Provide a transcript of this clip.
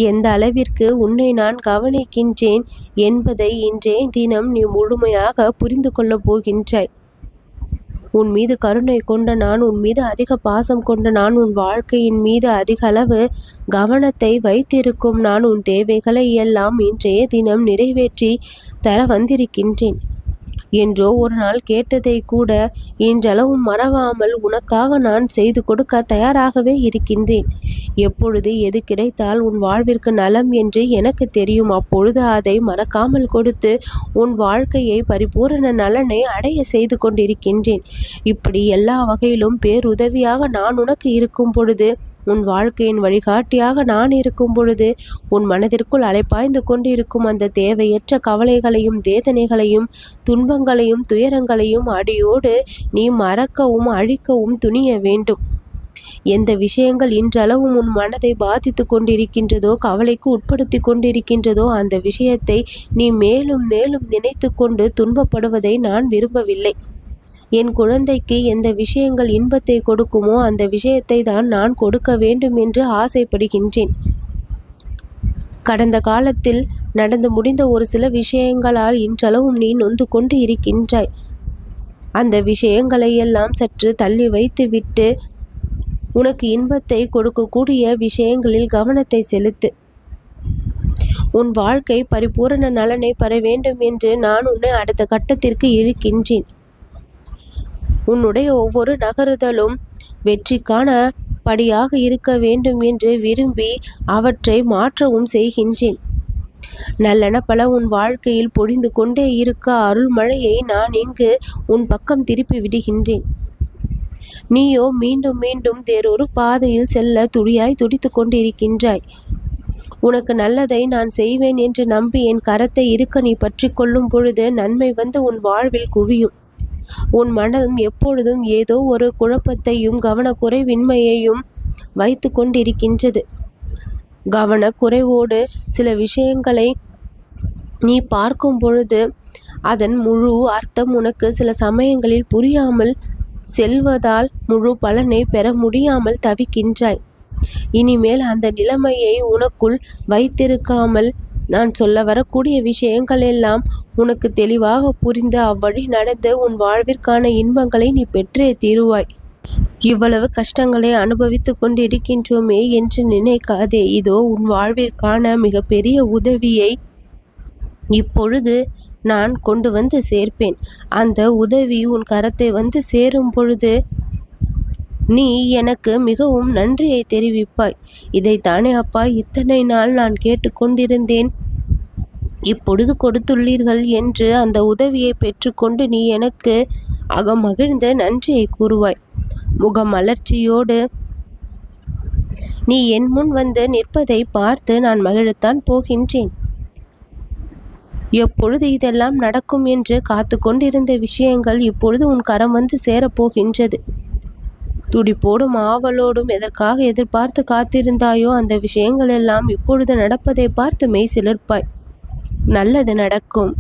எந்த அளவிற்கு உன்னை நான் கவனிக்கின்றேன் என்பதை இன்றைய தினம் நீ முழுமையாக புரிந்து கொள்ளப் போகின்றாய். உன் மீது கருணை கொண்ட நான், உன் மீது அதிக பாசம் கொண்ட நான், உன் வாழ்க்கையின் மீது அதிக அளவு கவனத்தை வைத்திருக்கும் நான் உன் தேவைகளை எல்லாம் இன்றைய தினம் நிறைவேற்றி தர வந்திருக்கின்றேன். என்றோ ஒரு நாள் கேட்டதை கூட இன்றளவும் மறவாமல் உனக்காக நான் செய்து கொடுக்க தயாராகவே இருக்கின்றேன். எப்பொழுது எது கிடைத்தால் உன் வாழ்விற்கு நலம் என்று எனக்கு தெரியும், அப்பொழுது அதை மறக்காமல் கொடுத்து உன் வாழ்க்கையை பரிபூரண நலனை அடைய செய்து கொண்டிருக்கின்றேன். இப்படி எல்லா வகையிலும் பேருதவியாக நான் உனக்கு இருக்கும் பொழுது, உன் வாழ்க்கையின் வழிகாட்டியாக நான் இருக்கும் பொழுது, உன் மனதிற்குள் அலைப்பாய்ந்து கொண்டிருக்கும் அந்த தேவையற்ற கவலைகளையும் வேதனைகளையும் துன்பங்களையும் துயரங்களையும் அடியோடு நீ மறக்கவும் அழிக்கவும் துணிய வேண்டும். எந்த விஷயங்கள் இன்றளவும் உன் மனதை பாதித்து கொண்டிருக்கின்றதோ, கவலைக்கு உட்படுத்தி கொண்டிருக்கின்றதோ, அந்த விஷயத்தை நீ மேலும் மேலும் நினைத்து கொண்டு துன்பப்படுவதை நான் விரும்பவில்லை. என் குழந்தைக்கு எந்த விஷயங்கள் இன்பத்தை கொடுக்குமோ அந்த விஷயத்தை தான் நான் கொடுக்க வேண்டும் என்று ஆசைப்படுகின்றேன். கடந்த காலத்தில் நடந்து முடிந்த ஒரு சில விஷயங்களால் இன்றளவும் நீ நொந்து கொண்டு இருக்கின்றாய். அந்த விஷயங்களை எல்லாம் சற்று தள்ளி வைத்துவிட்டு உனக்கு இன்பத்தை கொடுக்கக்கூடிய விஷயங்களில் கவனத்தை செலுத்து. உன் வாழ்க்கை பரிபூரண நலனை பெற வேண்டும் என்று நான் உன்னை அடுத்த கட்டத்திற்கு இழுக்கின்றேன். உன்னுடைய ஒவ்வொரு நகருதலும் வெற்றிக்கான படியாக இருக்க வேண்டும் என்று விரும்பி அவற்றை மாற்றவும் செய்கின்றேன். நல்லென பல உன் வாழ்க்கையில் பொழிந்து கொண்டே இருக்க அருள்மழையை நான் இங்கு உன் பக்கம் திருப்பி விடுகின்றேன். நீயோ மீண்டும் மீண்டும் வேறொரு பாதையில் செல்ல துடியாய் துடித்து கொண்டிருக்கின்றாய். உனக்கு நல்லதை நான் செய்வேன் என்று நம்பி என் கரத்தை இருக்க நீ பற்றி கொள்ளும் பொழுது நன்மை வந்து உன் வாழ்வில் குவியும். உன் மனம் எப்பொழுதும் ஏதோ ஒரு குழப்பத்தையும் கவனக்குறைவின்மையையும் வைத்து கொண்டிருக்கின்றது. கவனக்குறைவோடு சில விஷயங்களை நீ பார்க்கும் பொழுது அதன் முழு அர்த்தம் உனக்கு சில சமயங்களில் புரியாமல் செல்வதால் முழு பலனை பெற முடியாமல் தவிக்கின்றாய். இனிமேல் அந்த நிலைமையை உனக்குள் வைத்திருக்காமல் நான் சொல்ல வரக்கூடிய விஷயங்கள் எல்லாம் உனக்கு தெளிவாக புரிந்து அவ்வழி நடந்து உன் வாழ்விற்கான இன்பங்களை நீ பெற்றே தீருவாய். இவ்வளவு கஷ்டங்களை அனுபவித்து கொண்டிருக்கின்றோமே என்று நினைக்காதே. இதோ உன் வாழ்விற்கான மிகப்பெரிய உதவியை இப்பொழுது நான் கொண்டு வந்து சேர்ப்பேன். அந்த உதவி உன் கரத்தை வந்து சேரும் பொழுது நீ எனக்கு மிகவும் நன்றியை தெரிவிப்பாய். இதைத்தானே அப்பா இத்தனை நாள் நான் கேட்டுக்கொண்டிருந்தேன், இப்பொழுது கொடுத்துள்ளீர்கள் என்று அந்த உதவியை பெற்றுக்கொண்டு நீ எனக்கு அகமகிழ்ந்த நன்றியை கூறுவாய். முகமலர்ச்சியோடு நீ என் முன் வந்து நிற்பதை பார்த்து நான் மகிழத்தான் போகின்றேன். எப்பொழுது இதெல்லாம் நடக்கும் என்று காத்து கொண்டிருந்த விஷயங்கள் இப்பொழுது உன் கரம் வந்து சேரப்போகின்றது. துடிப்போடும் ஆவலோடும் எதற்காக எதிர்பார்த்து காத்திருந்தாயோ அந்த விஷயங்கள் எல்லாம் இப்பொழுது நடப்பதை பார்த்து மெய் சிலிர்ப்பாய். நல்லது நடக்கும்.